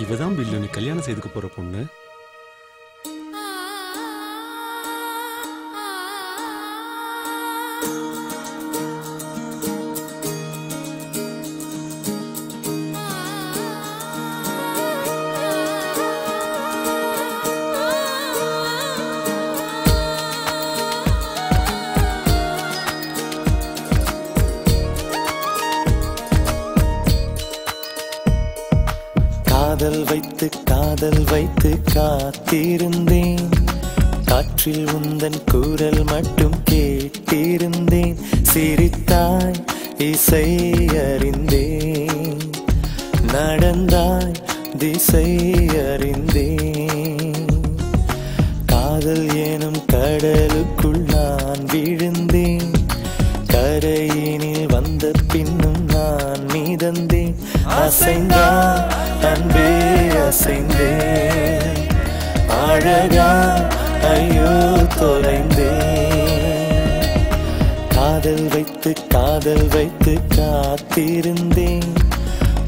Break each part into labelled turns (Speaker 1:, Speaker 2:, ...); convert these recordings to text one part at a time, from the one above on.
Speaker 1: இவதான் பில்லு நீ கல்யாணம் செய்துக்க போற பொண்ணு.
Speaker 2: காதல் வைத்து காத்திருந்தேன். காற்றில் உந்தன் குரல் மட்டும் கேட்டிருந்தேன். சிரித்தாய் இசை அறிந்தேன். நடந்தாய் திசை அறிந்தேன். காதல் எனும் கடலுக்குள் நான் விழுந்தேன். கரையினில் வந்த பின்னும் நான் மீதந்தேன். அசைந்தான் அன்பே அசைந்தேன். அழகா ஐயோ தொலைந்தேன். காதல் வைத்து காத்திருந்தேன்.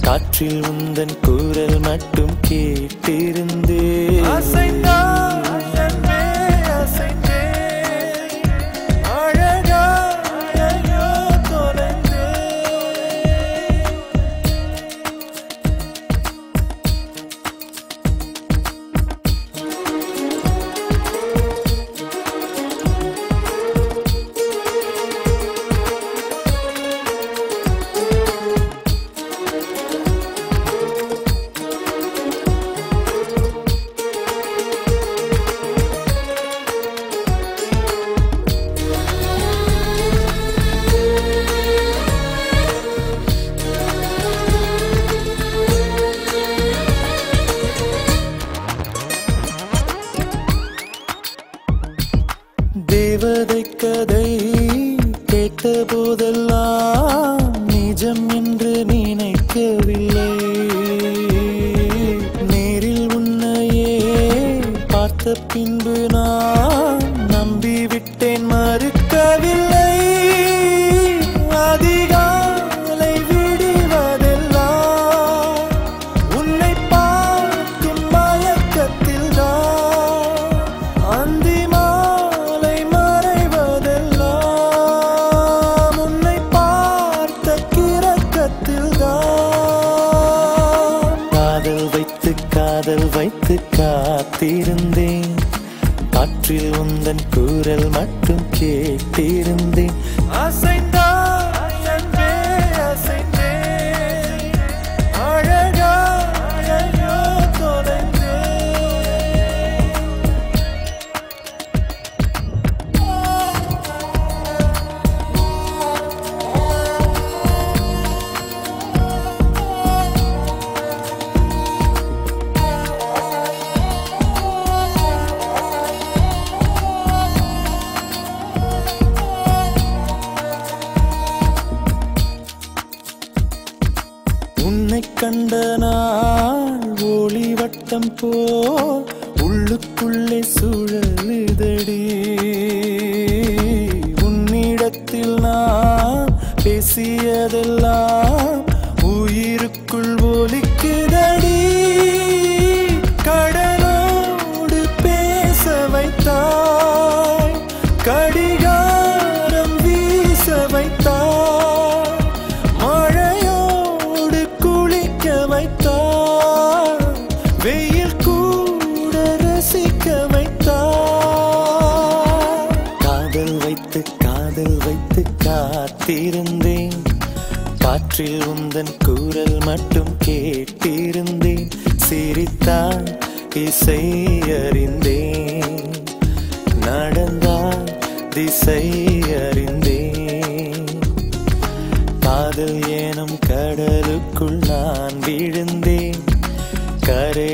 Speaker 2: காற்றில் உந்தன் குரல் மட்டும் கேட்டிருந்தேன். அசைந்தான் அன்பே அசைந்தேன். அழகா ஐயோ தொலைந்தேன். தேவதை கதை கேட்ட போதெல்லாம் நிஜம் என்று நினைக்கவில்லை. நேரில் உன்னையே பார்த்த பின்பு நான் நம்பிவிட்டேன், மறுக்கவில்லை. அதிகாலை விடுவதெல்லாம் உன்னை பார்க்கும் மயக்கத்தில் தான். அந்தி காதல் வைத்து காத்திருந்தேன். காற்றில் உந்தன் குரல் மட்டும் கேட்டிருந்தேன். அசைந்தாய் அன்பே அசைந்தேன். அழகா ஐயோ தொலைந்தேன். உன்னை கண்ட நாள் ஒளிவட்டம் போ உள்ளுக்குள்ளே சுழலுதடி. உன்னிடத்தில் நான் பேசியதெல்லாம் உயிருக்குள் ஒலிக்குதடி. கடலோடு பேச வைத்தாய், கடிகாரம் வீச வைத்தாய். வெயில் கூட ரசிக்க வைத்தார். காதல் வைத்து காத்திருந்தேன். காற்றில் உந்தன் குரல் மட்டும் கேட்டிருந்தேன். சிரித்தாய் இசை அறிந்தேன். நடந்தாய் திசை அறிந்தேன். காதல் எனும் கடலுக்குள் நான் விழுந்தேன். கரை